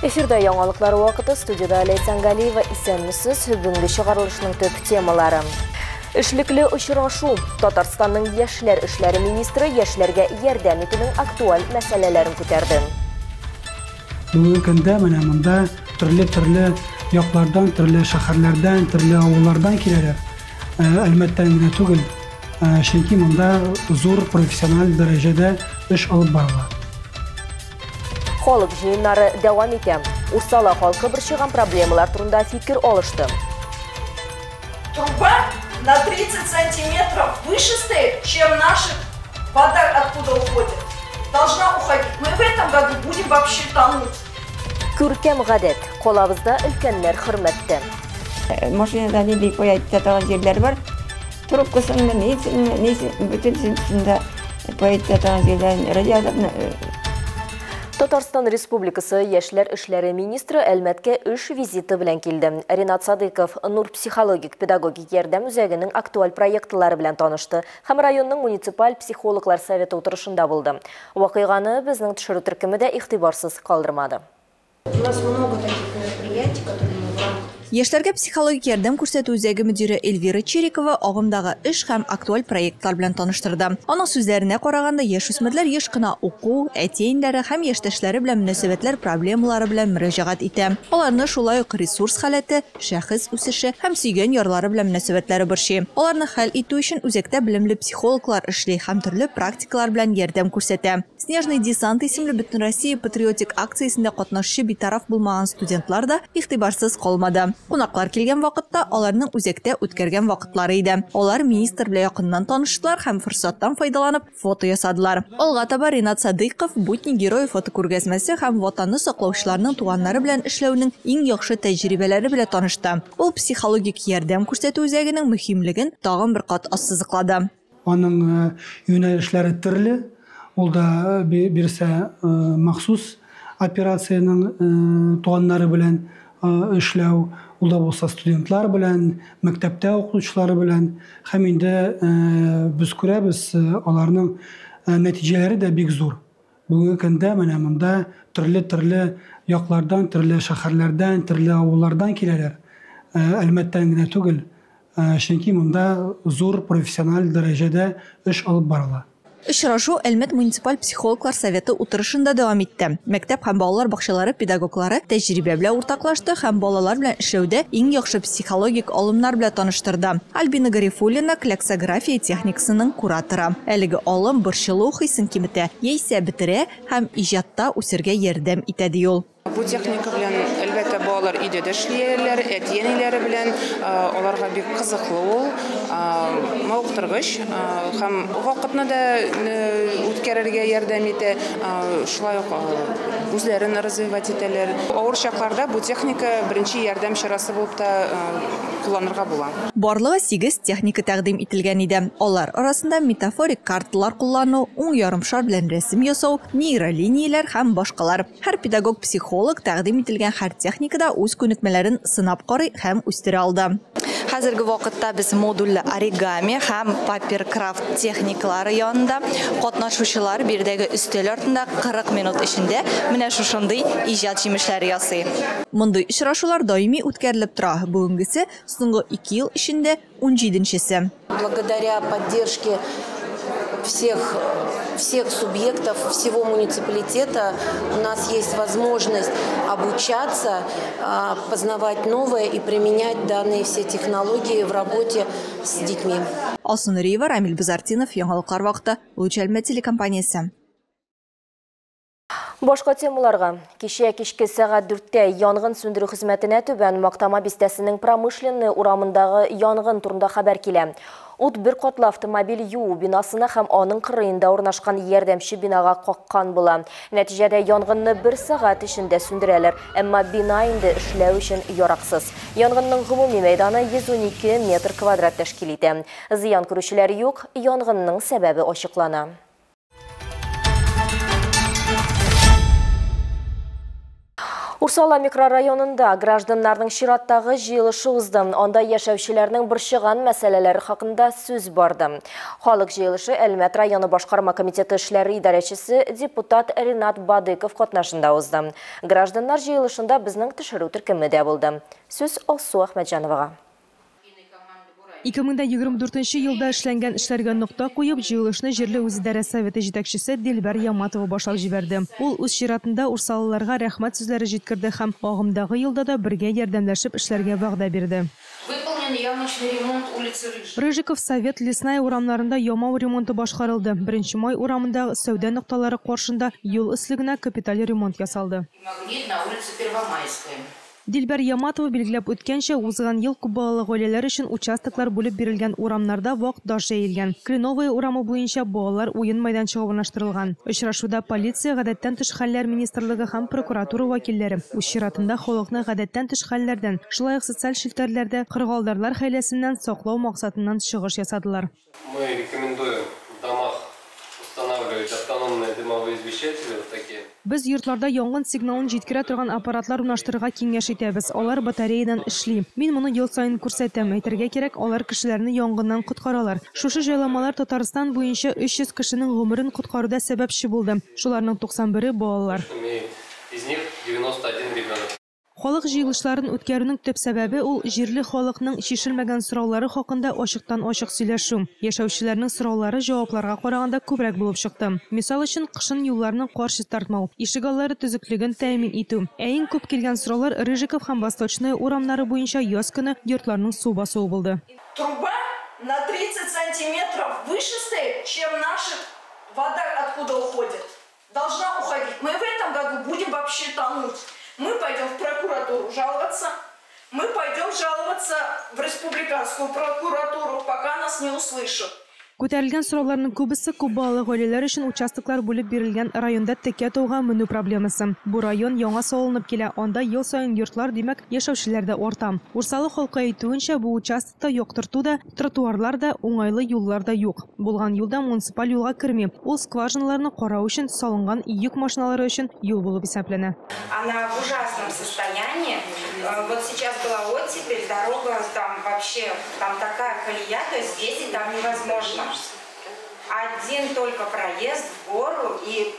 Эфирда яңалыклар вакыты, студияда Лейсан Галиева исәнмесез, бүгенге чыгарылышның төп темалары. Эшлекле очрашу. Татарстанның яшьләр эшләре министры яшьләргә ярдәм итүнең актуаль мәсьәләләрен күтәрде. Бүгенге көндә менә монда төрле яклардан, төрле шәһәрләрдән, төрле авыллардан киләләр. Әлбәттә генә түгел, чөнки монда зур профессиональ дәрәҗәдә эш алып барыла. Халык җыеннары дәвам итә. Урсала халкы борчыган проблемалар турында фикер алышты. Труба на 30 сантиметров выше стоит, чем наша вода откуда уходит. Должна уходить. Мы в этом году будем вообще тонуть. Күркәм гадәт. Колабызда өлкәннәр хөрмәттә. Машинада лили коять татаган җирләр бар. Трубкасын бүтән шунда коять татаган җирләр радиаторны. Татарстан Республикасы яшьләр эшләре министры Әлмәткә эш визиты белән килде. Ринат Садыков Нур психологик педагогик ярдәм үзәгенең актуаль проектлары белән танышты һәм районның муниципаль психологлар советы утырышында булды. Вакыйганы безнең төшерү төркеме дә игътибарсыз калдырмады. У нас много таких мероприятий, которые мы в рамках. Яшьләргә психологик ярдәм күрсәтү үзәге мөдире Эльвира Черикова агымдагы эш һәм актуаль проектлар белән таныштырды. Аның сүзләренә караганда, яшүсмерләр еш кына уку, әтиеннәре һәм яшьтәшләре белән мөнәсәбәтләр проблемалары белән мөрәҗәгать итә. Аларны шулай ук ресурс халәте, шәхес үсеше һәм сөйгән ярлары белән мөнәсәбәтләре борчый. Аларны хәл итү өчен үзәктә белемле психологлар эшли һәм төрле практикалар белән ярдәм күрсәтә. Снежный десант исемле Бөтенроссия патриотик акциясендә катнашучы битараф булмаган студентлар да игътибарсыз калмады. Кунаклар килгән вакытта аларның үзәктә үткәргән вакытлары иде. Алар министр белән якыннан таныштылар һәм форсаттан файдаланып фото ясадылар. Алга таба Ринат Садыков Будни герой фотокүргәзмәсе һәм ватанны саклаучыларның туганнары белән эшләүнең иң яхшы тәҗрибәләре белән танышты. Ул психологик ярдәм күрсәтү үзәгенең мөһимлеген тагын бер кат ассызыклады. Аның юнәлешләре төрле. Ул да бирсә махсус операциянең туганнары белән эшләү, ул да булса студентлар белән, мәктәптә укучылары белән, һәм инде без күрәбез, аларның нәтиҗәләре дә бик зур. Бүгенге көндә менә монда төрле яклардан, төрле шәһәрләрдән, төрле авыллардан киләләр. Әлбәттә генә түгел, чөнки монда зур профессиональ дәрәҗәдә эш алып барыла. Очрашу Әлмәт муниципаль психологлар советы утырышында дәвам итте. Мәктәп һәм балалар бакчалары педагоглары тәҗрибә белән уртаклашты һәм балалар белән эшләүдә иң яхшы психологик алымнар белән таныштырды. Альбина Гарифуллина кляксография техникасының кураторы. Әлеге алым борчылу хисын киметә, яисә бетерә һәм иҗатта үсәргә ярдәм итә ди ул. Бу техника белән әлбәттә балалар өйдә дә эшләрләр, әтиәниләре белән аларга бик кызыклы ул, мавыктыргыч һәм вакытны да үткәрергә ярдәм итә, шулай ук үзләрен развивать итәләр. Авыр чакларда бу техника беренче ярдәм чарасы булып та кулланырга була. Барлыгы 8 техника тәкъдим ителгән иде. Алар арасында метафорик карталар куллану, уң ярым шар белән рәсем ясау, нейролинияләр һәм башкалар. Һәр педагог психолог тәкъдим ителгән һәр техникада үз күнекмәләрен сынап карый һәм үстерә алды. Хәзерге вакытта без модульлы оригами һәм паперкрафт техникалары янында катнашучылар биредәге өстәл артында 40 минут эчендә менә шушындый иҗат җимешләре ясый. Мондый очрашулар даими үткәрелеп тора. Бүгенгесе соңгы 2 ел эчендә 17-нчесе. Благодаря поддержке всех субъектов, всего муниципалитета у нас есть возможность обучаться, познавать новое и применять данные все технологии в работе с детьми. Алсун Риева, Рамиль Базартинов, Яңалыклар вакыты, Лучальма телекомпаниясе. Башка темаларга. Кичке сәгать 4-тә янгын сүндерү хезмәтенә Түбән Мактама бистәсенең промышленный урамындагы янгын турында хәбәр килә. Ут бер катлы автомобиль юу бинасына һәм аның кырыенда урнашкан ярдәмче бинага каккан була. Нәтиҗәдә янгынны 1 сәгать эчендә сүндерәләр, әмма бина инде эшләү өчен яраксыз. Янгынның гомуми мәйданы 112 метр квадрат тәшкил итә. Зыян күрүчеләр юк, янгынның сәбәбе ачыклана. Урсала микрорайонында гражданларның шираттағы жиылышы узды. Онда яшәүчеләрнең борчыган мәсьәләләре хакында сүз барды. Халык жиылышы Әлмәт районы башкарма комитеты эшләре идарәчесе депутат Ринат Бадыков катнашында узды. Гражданнар жиылышында безнең төшерү төркеме дә булды. Сүз Алсу Әхмәтҗановага. 2024 елда эшләнгән эшләргә нокта куеп, җыелышны җирле үзидарә советы җитәкчесе Дилбәр Яматова башлап җибәрде. Ул үз чиратында урсалыларга рәхмәт сүзләре җиткерде һәм агымдагы елда да бергә ярдәмләшеп эшләргә вәгъдә бирде. Рыжиков Совет Лесная урамнарында ямау ремонты башкарылды. 1 май урамындагы сәүдә нокталары каршында юл өслегенә капиталь ремонт ясалды. Дилбәр Яматова билгеләп үткәнчә, узган ел күпбалалы гаиләләр өчен участоклар бүлеп бирелгән урамнарда вак таш җәелгән. Кленовая урамы буенча балалар уен майданчыгы урнаштырылган. Очрашуда полиция, гадәттән тыш хәлләр министрлыгы һәм прокуратура вәкилләре үз чиратында халыкны гадәттән тыш хәлләрдән, шулай ук социаль челтәрләрдә кыргалдарлар хәйләсеннән саклау максатыннан чыгыш ясадылар. Мы рекомендуем в домах устанавливать автономные дымовые извещатели вот такие. Без йортларда янгын сигналын җиткерә торган аппаратлар урнаштырырга киңәш итәбез. Алар батареядан эшли. Мин моны ел саен күрсәтәм. Әйтергә кирәк, алар кешеләрне янгыннан коткаралар. Шушы җайламалар Татарстан буенча 300 кешенең гомерен коткаруда сәбәпче булды. Шуларның 91-е балалар. Из них 91 ребенок. Халык җыелышларын үткәрүнең төп сәбәбе ул җирле халыкның шишелмәгән сораулары хакында ачыктан-ачык сөйләшү. Яшәүчеләрнең сораулары җавапларга караганда күбрәк булып чыкты. Мисал өчен, кышын юлларны каршы тартмау, ишегаллары төзеклеген тәэмин итү. Иң күп килгән сораулар Рыжиков һәм Восточная урамнары буенча яз көне йортларның су басуы булды. Труба на 30 сантиметров выше стоит, чем наша вода откуда уходит. Должна уходить. Мы в этом году будем вообще тонуть. Мы пойдем в прокуратуру жаловаться, мы пойдем жаловаться в республиканскую прокуратуру, пока нас не услышат. Күтәрелгән сорауларның күбесе күпбалалы гаиләләр өчен участоклар бүлеп бирелгән районда текә тауга менү проблемасы. Бу район яңа салынып килә, анда ел саен йортлар, димәк, яшәүчеләр дә арта. Урсалы халкы әйтүенчә, бу участокта яктырту да, тротуарлар да, уңайлы юллар да юк. Булган юлда муниципаль юлга керми. Ул скважиналарны карау өчен салынган йөк машиналары өчен юл булып исәпләнә. Она в ужасном состоянии. Вот сейчас была оттепель, дорога там вообще, там такая колея, то есть ездить там невозможно. Один только проезд в гору и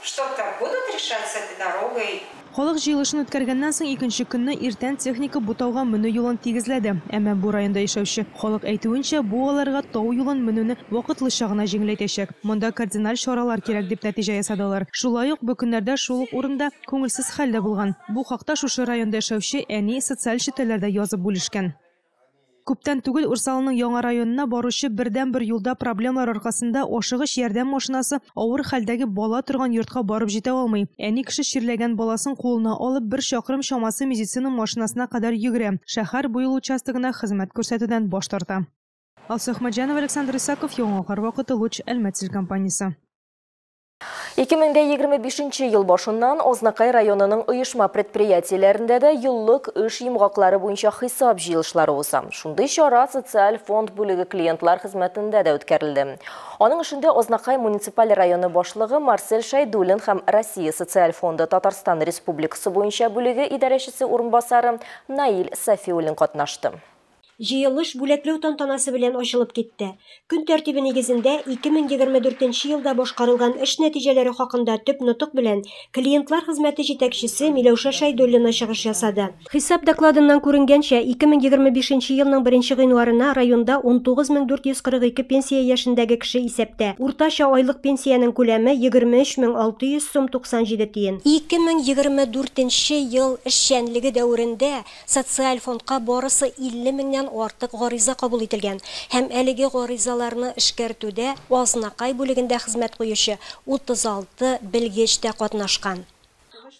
что-то будут решать с этой дорогой. Халык җыелышын үткәргәннән соң икенче көнне иртән техника бу тауга менү юлын тигезләде. Әмма бу районда яшәүче халык әйтүенчә, бу аларга тау юлын менүне вакытлыча гына җиңеләйтәчәк. Монда кардинал чаралар кирәк дип нәтиҗә ясадылар. Шулай ук бу көннәрдә шул ук урында күңелсез хәлдә булган. Бу хакта шушы районда яшәүче әни социаль челтәрләрдә язып бүлешкән. Күптән түгел Урсалының яңа районына баручы бердән-бер юлда проблемалар аркасында ашыгыч ярдәм машинасы авыр хәлдәге бала торган йортка барып җитә алмый. Әни кеше ширләгән баласын кулына алып 1 чакрым чамасы медицина машинасына кадәр йөгерә. Шәһәр бу юл участогына хезмәт күрсәтүдән баш тарта. Алсу Әхмәтҗанова, Александр Исаков, Яңа вакыты Луч Әлмәт телекомпаниясе. 2025 ел башыннан Ознакай районының оешма предприятиеләрендә дә еллык эш йомгаклары буенча хисап җыелышлары уза. Шундый чара социаль фонд бүлеге клиентлар хезмәтендә дә үткәрелде. Аның эшендә Ознакай муниципаль районы башлыгы Марсель Шайдуллин һәм Россия социаль фонды Татарстан Республикасы буенча бүлеге идарәчесе урынбасары Наил Сафиуллин катнашты. Җыелыш бүләкләү тантанасы белән ачылып китте. Көн тәртибе нигезендә 2024 елда башкарылган эш нәтиҗәләре хакында төп нотык белән клиентлар хезмәте җитәкчесе Миләүшә Шайдуллина чыгыш ясады. Хисап докладыннан күренгәнчә, 2025 елның 1 гыйнварына районда 19442 пенсия яшендәге кеше исәптә. Уртача айлык пенсияның күләме 23600 сум 97 тиен. 2024 ел эшчәнлеге дәверендә социаль фондка барысы 50 меңнән артык гариза кабул ителгән һәм әлеге гаризаларны эшкәртүдә Ознакай бүлегендә хезмәт куючы 36 белгеч тә катнашкан.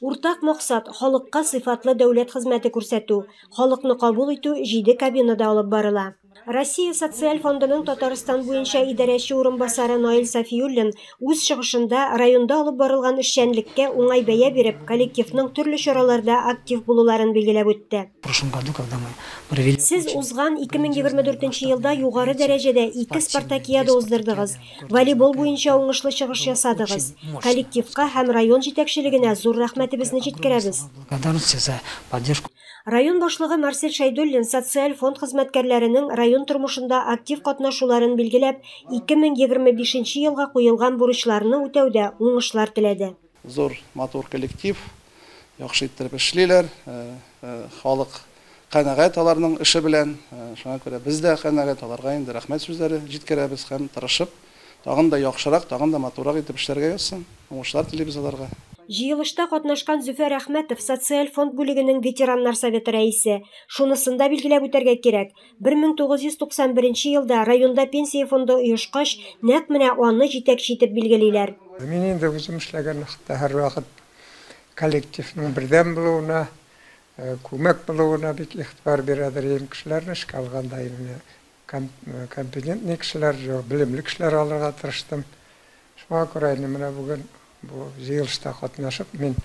Уртак максат халыкка сыйфатлы дәүләт хезмәте күрсәтү, халыкны кабул итү 7 кабинада алып барыла. Россия социаль фондының Татарстан буенча идарәче урынбасары Наил Сафиуллин үз чыгышында районда алып барылган эшчәнлеккә уңай бәя биреп, коллективның төрле чараларда актив булуларын билгеләп үтте. Сез узган 2024 елда югары дәрәҗәдә 2 спартакиада уздырдыгыз. Волейбол буенча уңышлы чыгыш ясадыгыз. Коллективка һәм район җитәкчелегенә зур рәхмәтебезне җиткерәбез. Район башлыгы Марсель Шайдуллин социаль фонд хезмәткәрләренең район тормышында актив катнашуларын билгеләп, 2025 елга куелган бурычларны үтәүдә уңышлар теләде. Зур матур коллектив, яхшы иттереп эшлиләр, халык канәгать аларның эше белән, шуңа күрә без дә канәгать аларга инде рәхмәт сүзләре җиткерәбез һәм тырышып, тагын да яхшырак, тагын да матурак итеп эшләргә язсын. Уңышлар телибез аларга. Җыелышта катнашкан Зөфәр Әхмәтов социаль фонд бүлегенең ветераннар советы рәисе. Шунысында билгеләп үтәргә кирәк. 1991 елда районда пенсия фонды оешкач, нәкъ менә аны җитәкче итеп билгелиләр. Мин инде үзем эшләгән вакытта һәр вакыт коллективның бердәм булуына, күмәк булуына бик игътибар бирәдер кешеләрне эшкә алганда инде компетентный кешеләр, белемле кешеләр алырга тырыштым. Шуңа күрә инде менә бүген bu җыелышта катнашып, мин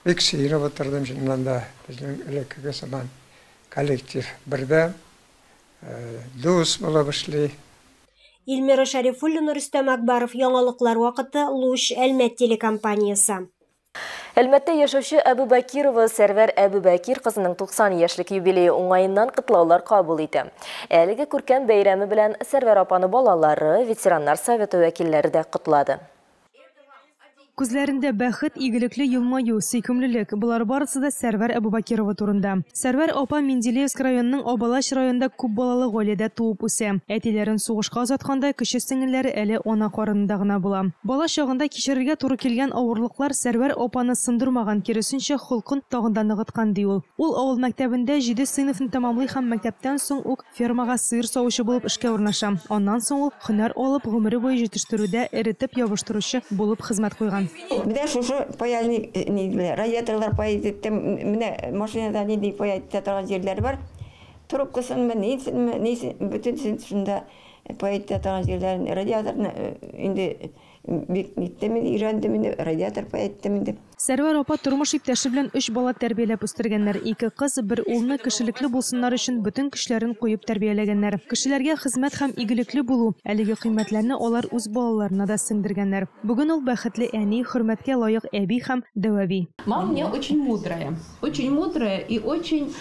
бик сөйнәп утырдым шуннан да безнең элеккеге сыман коллектив бердә дус булып эшли. Илмира Шарифуллина, Рөстәм Акбаров, яңалыклар вакыты, Луч, Әлмәт телекомпаниясы. Әлмәттә яшәүче Әбүбәкирова Сәрвәр Әбүбәкир кызының 90 яшьлек юбилее уңаеннан котлаулар кабул итә. Әлеге күркәм бәйрәме белән Сәрвәр апаны балалары, ветераннар советы вәкилләре дә котлады. Күзләрендә бәхет, игелекле елмаю, сөйкемлелек. Булар барысы да Сәрвәр Әбүбәкирова турында. Сәрвәр апа Менделеевск районының Абалаш районында күп балалы гаиләдә туып үсә. Әтиләрен сугышка озатканда кече сеңелләре әле ана карынында гына була. Бала чагында кичерергә туры килгән авырлыклар Сәрвәр апаны сындырмаган, киресенчә холкын тагын да ныгыткан ди ул. Ул авыл мәктәбендә 7 сыйныфны тәмамлый һәм мәктәптән соң ук фермага сыер савучы булып эшкә урнаша. Аннан соң ул һөнәр алып гомере буе җитештерүдә эретеп ябыштыручы булып хезмәт куйган. Менә шушы паяльник радиаторлар паяз иттем, менә машинада нидә паяз торган җирләр бар. Трубкасын нисен бүтән шунда паяз торган җирләрен радиаторны инде бик иттем, өйрәндем инде радиатор паяз иттем инде. Сәрвәр апа тормыш иптәше белән 3 бала тәрбияләп үстергәннәр. 2 кыз, 1 улны кешелекле булсыннар өчен бөтен көчләрен куеп тәрбияләгәннәр. Кешеләргә хезмәт һәм игелекле булу, әлеге кыйммәтләрне алар үз балаларына да сеңдергәннәр. Бүген ул бәхетле әни, хөрмәткә лаек әби һәм дәваби. Мама мне очень мудрая и очень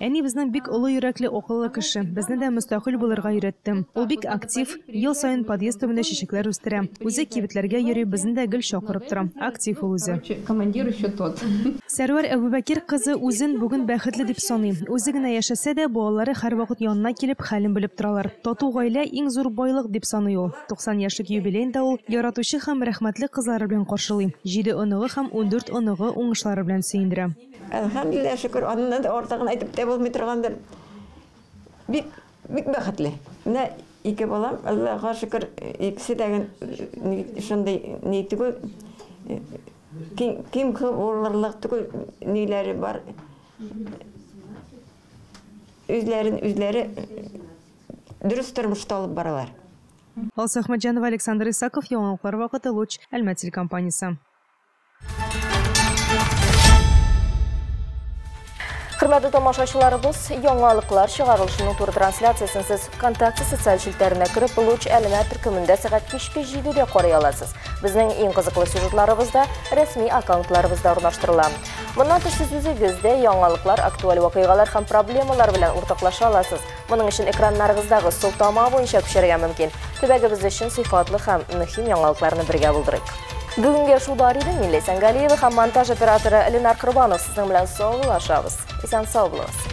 Әни безнең бик олы йөрәкле, акыллы кеше. Безне дә мөстәкыйль булырга өйрәтте. Ул бик актив, ел сайын подъезд төбендә чәчәкләр үстерә. Үзе кибетләргә йөри, безне дә гел чакырып тора. Актив ул үзе. Командир еще тот. Сәрвәр Әбүбәкир кызы үзен бүген бәхетле дип саный. Үзе генә яшәсә дә, балалары һәр вакыт янына килеп хәлен белеп торалар. Тату гаилә иң зур байлык дип саный ул. 90 яшьлек юбилейда ул яратучы һәм рәхмәтле кызлары белән каршылый. 7 оныгы һәм 14 оныгы уңышлары белән сөендерә. Әлхәмдүлилләһ, шөкер, аннан да артыгын әйтеп тә булмый торгандыр. Бик бәхетле. Менә 2 балам, Аллаһка шөкер, икесе дә шундый ни түгел, ким күп урларлык түгел ниләре бар. Үзләре дөрес тормышта алып баралар. Алса Әхмәтҗанова, Александр Исаков, яңалыклар вакыты, Луч, Әлмәт телекомпаниясе. Хөрмәтле тамашачыларыбыз, яңалыклар чыгарылышының тур трансляциясын сез ВКонтакте социаль челтәренә кереп, Луч Әлмәт төркемендә сәгать 5:07-дә карый аласыз. Безнең иң кызыклы сюжетларыбызда рәсми аккаунтларыбызда урнаштырыла. Моннан тыш сез үзегездә яңалыклар, актуаль вакыйгалар һәм проблемалар белән уртаклаша аласыз. Моның өчен экраннарыгыздагы сылтама буенча күчәргә мөмкин. Төбәгебез өчен сыйфатлы һәм мөһим яңалыкларны бергә булдырыйк. Бүгенге шулар иде. Милли Сәнгалиева һәм монтаж операторы Ленар Кырбанов сезнең белән саулашабыз. Исән сау булыгыз.